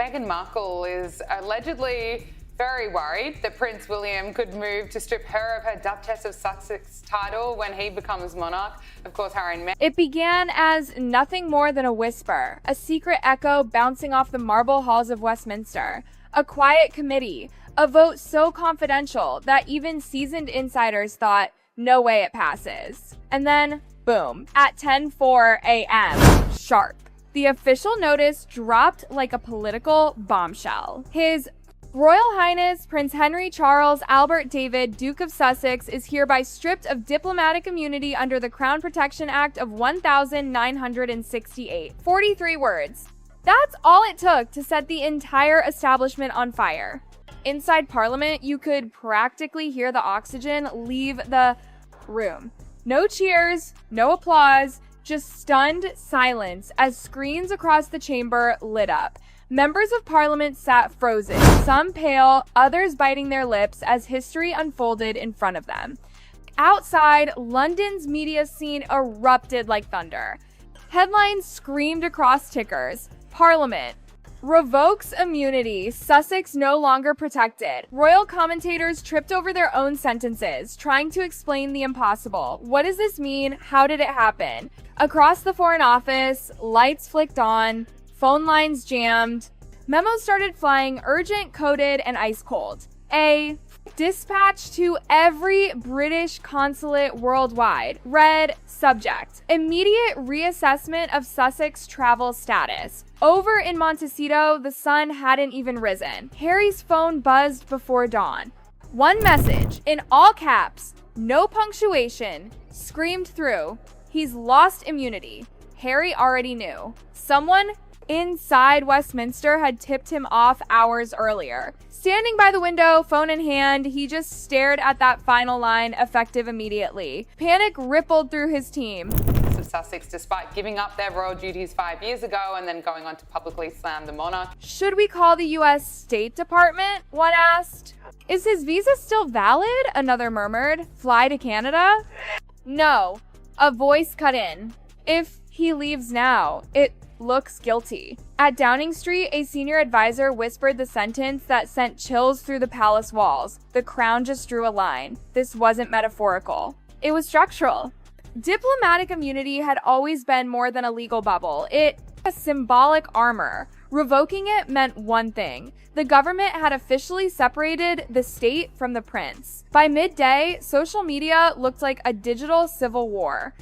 Meghan Markle is allegedly very worried that Prince William could move to strip her of her Duchess of Sussex title when he becomes monarch. Of course, Harry and Meghan. It began as nothing more than a whisper, a secret echo bouncing off the marble halls of Westminster, a quiet committee, a vote so confidential that even seasoned insiders thought, no way it passes. And then, boom, at 10:04 a.m., sharp. The official notice dropped like a political bombshell. His Royal Highness Prince Henry Charles Albert David, Duke of Sussex, is hereby stripped of diplomatic immunity under the Crown Protection Act of 1968. 43 words. That's all it took to set the entire establishment on fire. Inside Parliament, you could practically hear the oxygen leave the room. No cheers, no applause, just stunned silence as screens across the chamber lit up. Members of Parliament sat frozen, some pale, others biting their lips as history unfolded in front of them. Outside, London's media scene erupted like thunder. Headlines screamed across tickers. Parliament revokes immunity, Sussex no longer protected. Royal commentators tripped over their own sentences, trying to explain the impossible. What does this mean? How did it happen? Across the Foreign Office, lights flicked on, phone lines jammed. Memos started flying, urgent, coded, and ice cold. A dispatch to every British consulate worldwide. Read, subject: immediate reassessment of Sussex travel status. Over in Montecito, the sun hadn't even risen. Harry's phone buzzed before dawn. One message, in all caps, no punctuation, screamed through. He's lost immunity. Harry already knew. Someone inside Westminster had tipped him off hours earlier. Standing by the window, phone in hand, he just stared at that final line, effective immediately. Panic rippled through his team. Of Sussex, despite giving up their royal duties 5 years ago and then going on to publicly slam the monarch. Should we call the U.S. State Department? One asked. Is his visa still valid? Another murmured. Fly to Canada? No. A voice cut in. If he leaves now, it looks guilty. At Downing Street, a senior advisor whispered the sentence that sent chills through the palace walls. The Crown just drew a line. This wasn't metaphorical. It was structural. Diplomatic immunity had always been more than a legal bubble. It was symbolic armor. Revoking it meant one thing. The government had officially separated the state from the prince. By midday, social media looked like a digital civil war.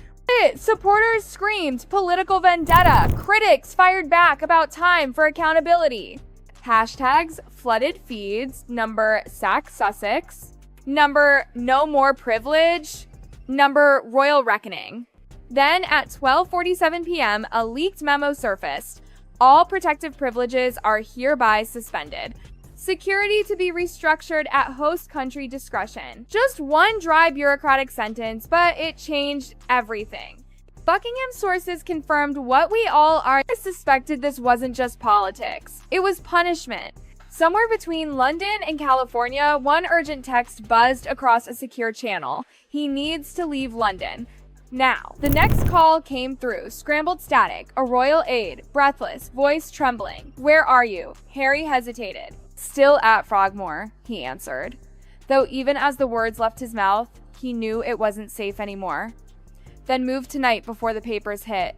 Supporters screamed political vendetta. Critics fired back about time for accountability. Hashtags flooded feeds. Number sack Sussex. Number no more privilege. Number royal reckoning. Then at 12:47 p.m., a leaked memo surfaced. All protective privileges are hereby suspended. Security to be restructured at host country discretion. Just one dry bureaucratic sentence, but it changed everything. Buckingham sources confirmed what we all already suspected: this wasn't just politics. It was punishment. Somewhere between London and California, one urgent text buzzed across a secure channel. He needs to leave London. Now, the next call came through. Scrambled static, a royal aide, breathless, voice trembling. Where are you? Harry hesitated. Still at Frogmore, he answered. Though even as the words left his mouth, he knew it wasn't safe anymore. Then move tonight before the papers hit.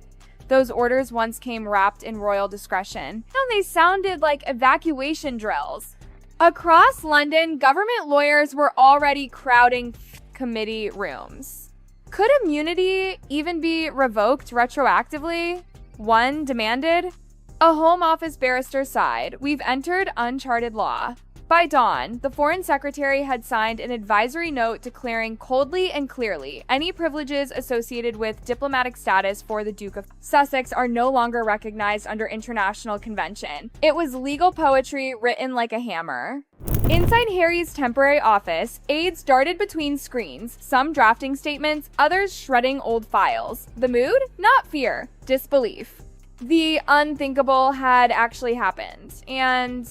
Those orders once came wrapped in royal discretion. Now they sounded like evacuation drills. Across London, government lawyers were already crowding committee rooms. Could immunity even be revoked retroactively? One demanded. A Home Office barrister sighed. We've entered uncharted law. By dawn, the Foreign Secretary had signed an advisory note declaring coldly and clearly any privileges associated with diplomatic status for the Duke of Sussex are no longer recognized under international convention. It was legal poetry written like a hammer. Inside Harry's temporary office, aides darted between screens, some drafting statements, others shredding old files. The mood? Not fear, disbelief. The unthinkable had actually happened, and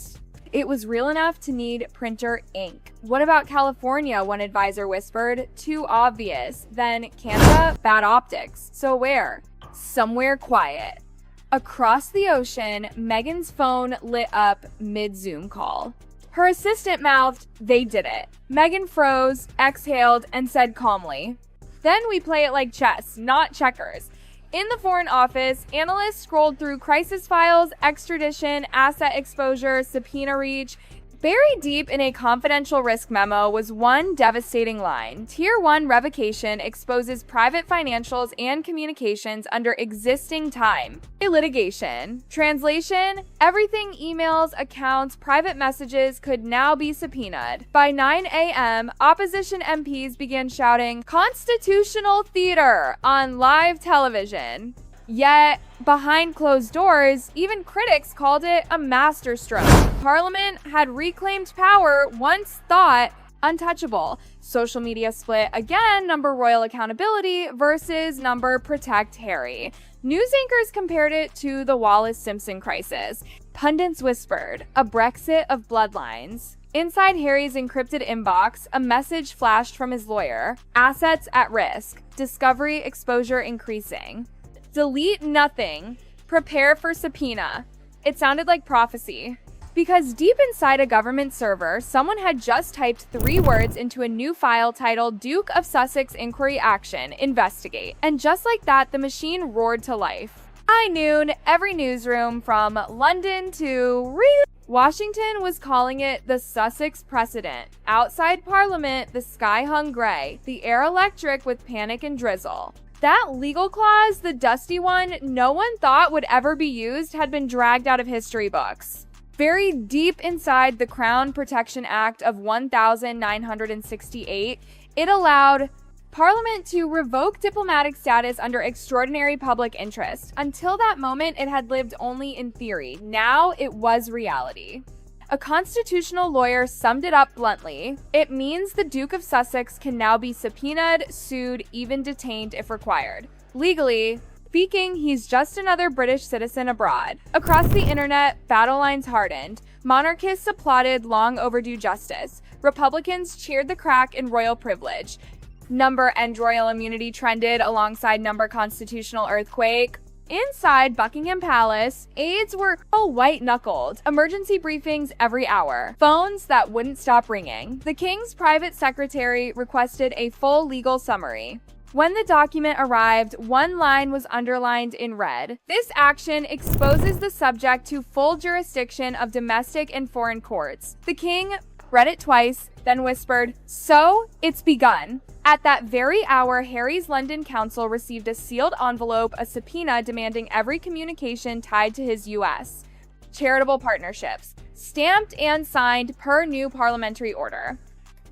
it was real enough to need printer ink. What about California? One advisor whispered. Too obvious. Then Canada? Bad optics. So where? Somewhere quiet. Across the ocean, Meghan's phone lit up mid-Zoom call. Her assistant mouthed, "They did it." Meghan froze, exhaled, and said calmly, "Then we play it like chess, not checkers." In the Foreign Office, analysts scrolled through crisis files, extradition, asset exposure, subpoena reach. Buried deep in a confidential risk memo was one devastating line. Tier 1 revocation exposes private financials and communications under existing time. A litigation. Translation: everything emails, accounts, private messages could now be subpoenaed. By 9 a.m., opposition MPs began shouting, "Constitutional theater!" on live television. Yet, behind closed doors, even critics called it a masterstroke. Parliament had reclaimed power once thought untouchable. Social media split again, number royal accountability versus number protect Harry. News anchors compared it to the Wallace-Simpson crisis. Pundits whispered, a Brexit of bloodlines. Inside Harry's encrypted inbox, a message flashed from his lawyer. Assets at risk. Discovery exposure increasing. Delete nothing. Prepare for subpoena. It sounded like prophecy. Because deep inside a government server, someone had just typed 3 words into a new file titled Duke of Sussex Inquiry Action, Investigate. And just like that, the machine roared to life. High noon, every newsroom from London to Washington was calling it the Sussex precedent. Outside Parliament, the sky hung gray, the air electric with panic and drizzle. That legal clause, the dusty one no one thought would ever be used, had been dragged out of history books. Buried deep inside the Crown Protection Act of 1968, it allowed Parliament to revoke diplomatic status under extraordinary public interest. Until that moment, it had lived only in theory. Now it was reality. A constitutional lawyer summed it up bluntly. It means the Duke of Sussex can now be subpoenaed, sued, even detained if required. Legally speaking, he's just another British citizen abroad. Across the internet, battle lines hardened. Monarchists applauded long overdue justice. Republicans cheered the crack in royal privilege. Number end royal immunity trended alongside number constitutional earthquake. Inside Buckingham Palace, aides were white-knuckled. Emergency briefings every hour. Phones that wouldn't stop ringing. The King's private secretary requested a full legal summary. When the document arrived, one line was underlined in red. This action exposes the subject to full jurisdiction of domestic and foreign courts. The King read it twice, then whispered, "So, it's begun." At that very hour, Harry's London counsel received a sealed envelope, a subpoena demanding every communication tied to his U.S. charitable partnerships, stamped and signed per new parliamentary order.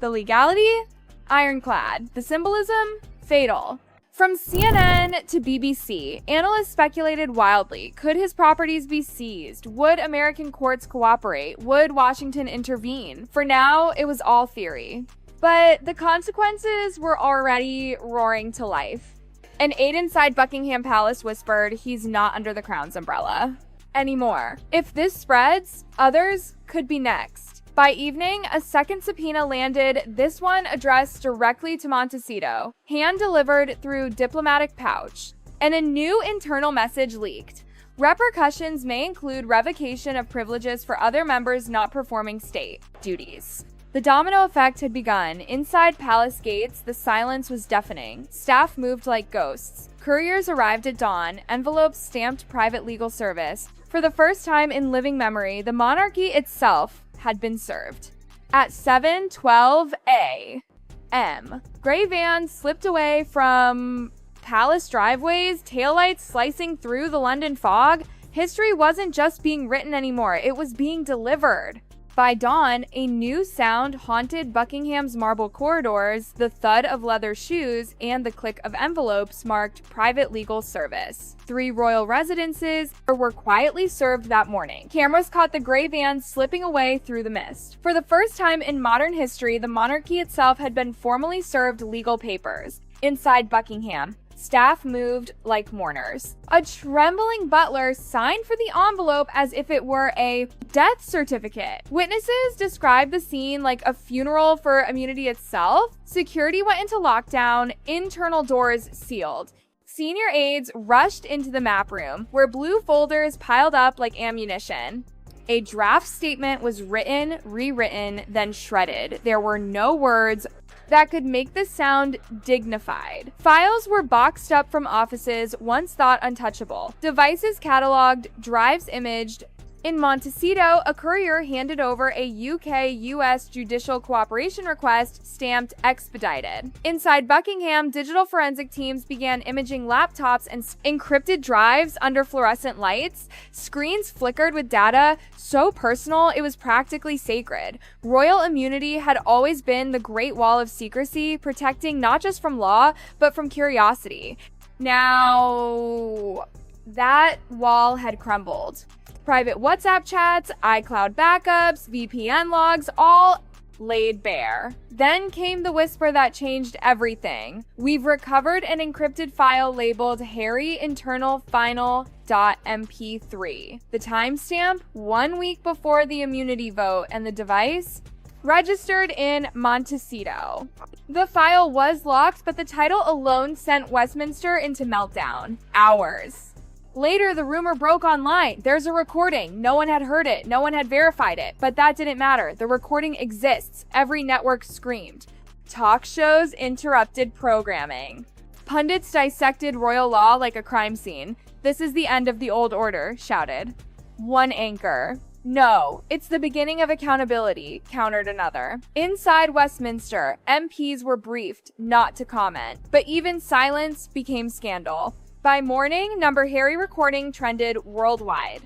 The legality? Ironclad. The symbolism? Fatal. From CNN to BBC, analysts speculated wildly. Could his properties be seized? Would American courts cooperate? Would Washington intervene? For now, it was all theory. But the consequences were already roaring to life. An aide inside Buckingham Palace whispered, "He's not under the Crown's umbrella anymore. If this spreads, others could be next." By evening, a second subpoena landed, this one addressed directly to Montecito, hand-delivered through diplomatic pouch. And a new internal message leaked. Repercussions may include revocation of privileges for other members not performing state duties. The domino effect had begun. Inside palace gates, the silence was deafening. Staff moved like ghosts. Couriers arrived at dawn, envelopes stamped private legal service. For the first time in living memory, the monarchy itself had been served. At 7:12 a.m., gray vans slipped away from palace driveways, taillights slicing through the London fog. History wasn't just being written anymore, it was being delivered. By dawn, a new sound haunted Buckingham's marble corridors. The thud of leather shoes and the click of envelopes marked private legal service. 3 royal residences were quietly served that morning. Cameras caught the gray van slipping away through the mist. For the first time in modern history, the monarchy itself had been formally served legal papers. Inside Buckingham, staff moved like mourners. A trembling butler signed for the envelope as if it were a death certificate. Witnesses described the scene like a funeral for immunity itself. Security went into lockdown, internal doors sealed. Senior aides rushed into the map room, where blue folders piled up like ammunition. A draft statement was written, rewritten, then shredded. There were no words that could make this sound dignified. Files were boxed up from offices once thought untouchable. Devices cataloged, drives imaged. In Montecito, a courier handed over a UK-US judicial cooperation request stamped expedited. Inside Buckingham, digital forensic teams began imaging laptops and encrypted drives under fluorescent lights. Screens flickered with data so personal it was practically sacred. Royal immunity had always been the Great Wall of secrecy, protecting not just from law, but from curiosity. Now, that wall had crumbled. Private WhatsApp chats, iCloud backups, VPN logs, all laid bare. Then came the whisper that changed everything. We've recovered an encrypted file labeled Harry Internal Final.mp3. The timestamp, 1 week before the immunity vote, and the device registered in Montecito. The file was locked, but the title alone sent Westminster into meltdown. Hours. Later, the rumor broke online. There's a recording. No one had heard it. No one had verified it. But that didn't matter. The recording exists. Every network screamed. Talk shows interrupted programming. Pundits dissected royal law like a crime scene. This is the end of the old order, shouted. One anchor. No, it's the beginning of accountability, countered another. Inside Westminster, MPs were briefed not to comment. But even silence became scandal. By morning, number Harry recording trended worldwide.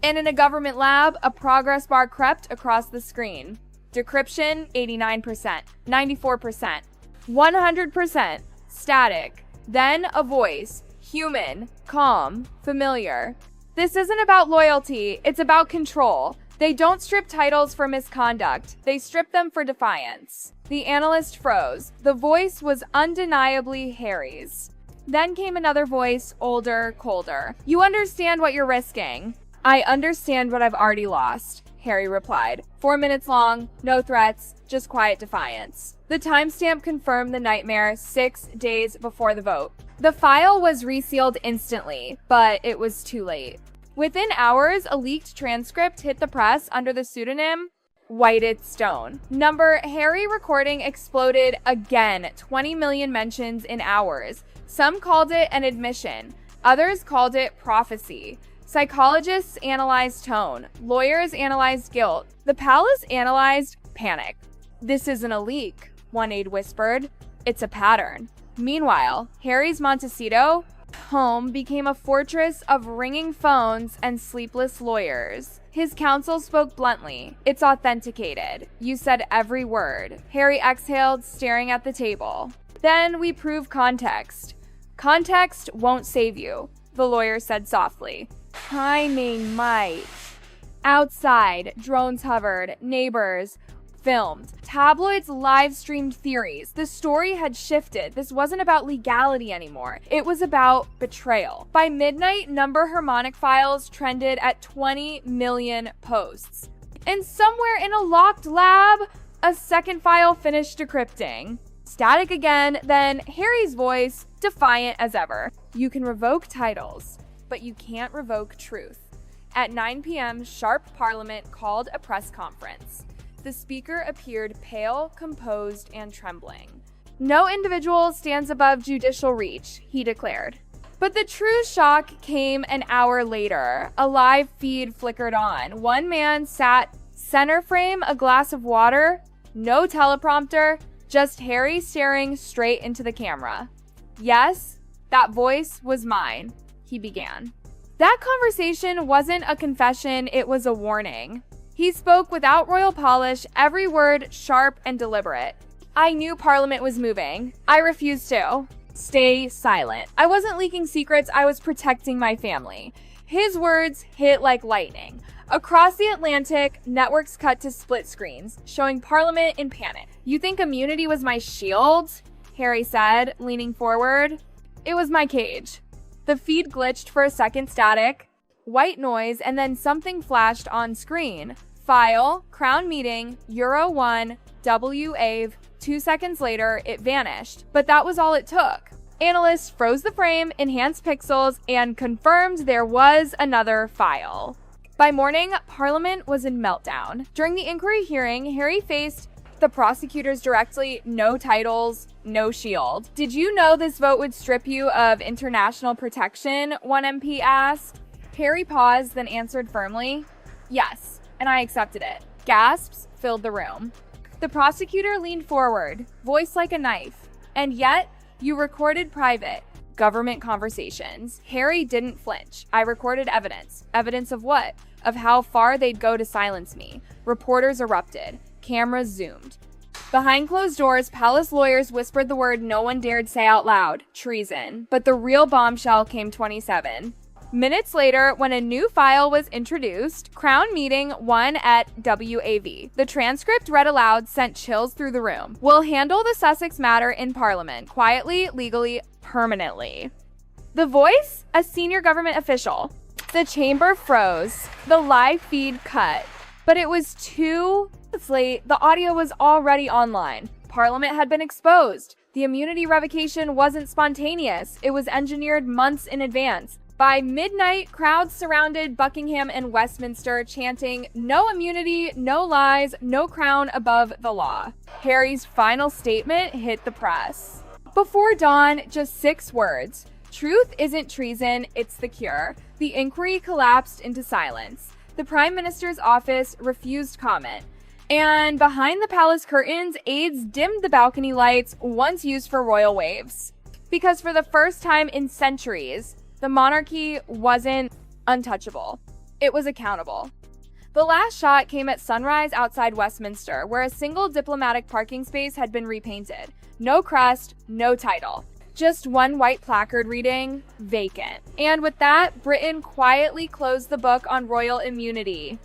And in a government lab, a progress bar crept across the screen. Decryption, 89%, 94%, 100%, static. Then a voice, human, calm, familiar. This isn't about loyalty, it's about control. They don't strip titles for misconduct, they strip them for defiance. The analyst froze. The voice was undeniably Harry's. Then came another voice, older, colder. You understand what you're risking. I understand what I've already lost, Harry replied. 4 minutes long, no threats, just quiet defiance. The timestamp confirmed the nightmare 6 days before the vote. The file was resealed instantly, but it was too late. Within hours, a leaked transcript hit the press under the pseudonym Whited Stone. Number Harry recording exploded again, 20 million mentions in hours. Some called it an admission. Others called it prophecy. Psychologists analyzed tone. Lawyers analyzed guilt. The palace analyzed panic. This isn't a leak, one aide whispered. It's a pattern. Meanwhile, Harry's Montecito home became a fortress of ringing phones and sleepless lawyers. His counsel spoke bluntly. It's authenticated. You said every word. Harry exhaled, staring at the table. Then we prove context. Context won't save you, the lawyer said softly. Timing might. Outside, drones hovered, neighbors filmed. Tabloids live-streamed theories. The story had shifted. This wasn't about legality anymore. It was about betrayal. By midnight, number harmonic files trended at 20 million posts. And somewhere in a locked lab, a second file finished decrypting. Static again, then Harry's voice, defiant as ever. You can revoke titles, but you can't revoke truth. At 9 p.m., sharp Parliament called a press conference. The speaker appeared pale, composed, and trembling. No individual stands above judicial reach, he declared. But the true shock came an hour later. A live feed flickered on. One man sat center frame, a glass of water, no teleprompter, just Harry staring straight into the camera. Yes, that voice was mine, he began. That conversation wasn't a confession, it was a warning. He spoke without royal polish, every word sharp and deliberate. I knew Parliament was moving. I refused to. Stay silent. I wasn't leaking secrets, I was protecting my family. His words hit like lightning. Across the Atlantic, networks cut to split screens, showing Parliament in panic. You think immunity was my shield? Harry said, leaning forward. It was my cage. The feed glitched for a second, static, white noise, and then something flashed on screen. File, Crown meeting, Euro 1, WAVE. 2 seconds later, it vanished. But that was all it took. Analysts froze the frame, enhanced pixels, and confirmed there was another file. By morning, Parliament was in meltdown. During the inquiry hearing, Harry faced the prosecutors directly, no titles, no shield. "Did you know this vote would strip you of international protection?" one MP asked. Harry paused, then answered firmly, "Yes, and I accepted it." Gasps filled the room. The prosecutor leaned forward, voice like a knife. "And yet, you recorded private government conversations." Harry didn't flinch. "I recorded evidence." Evidence of what? Of how far they'd go to silence me. Reporters erupted. Cameras zoomed. Behind closed doors, palace lawyers whispered the word no one dared say out loud: treason. But the real bombshell came 27 minutes later, when a new file was introduced, Crown Meeting 1 at WAV. The transcript read aloud sent chills through the room. "We'll handle the Sussex matter in Parliament, quietly, legally, permanently." The voice? A senior government official. The chamber froze. The live feed cut. But it was too late. The audio was already online. Parliament had been exposed. The immunity revocation wasn't spontaneous. It was engineered months in advance. By midnight, crowds surrounded Buckingham and Westminster, chanting, "No immunity, no lies, no crown above the law." Harry's final statement hit the press. Before dawn, just 6 words. "Truth isn't treason, it's the cure." The inquiry collapsed into silence. The Prime Minister's office refused comment. And behind the palace curtains, aides dimmed the balcony lights once used for royal waves. Because for the first time in centuries, the monarchy wasn't untouchable. It was accountable. The last shot came at sunrise outside Westminster, where a single diplomatic parking space had been repainted. No crest, no title. Just one white placard reading, "Vacant." And with that, Britain quietly closed the book on royal immunity.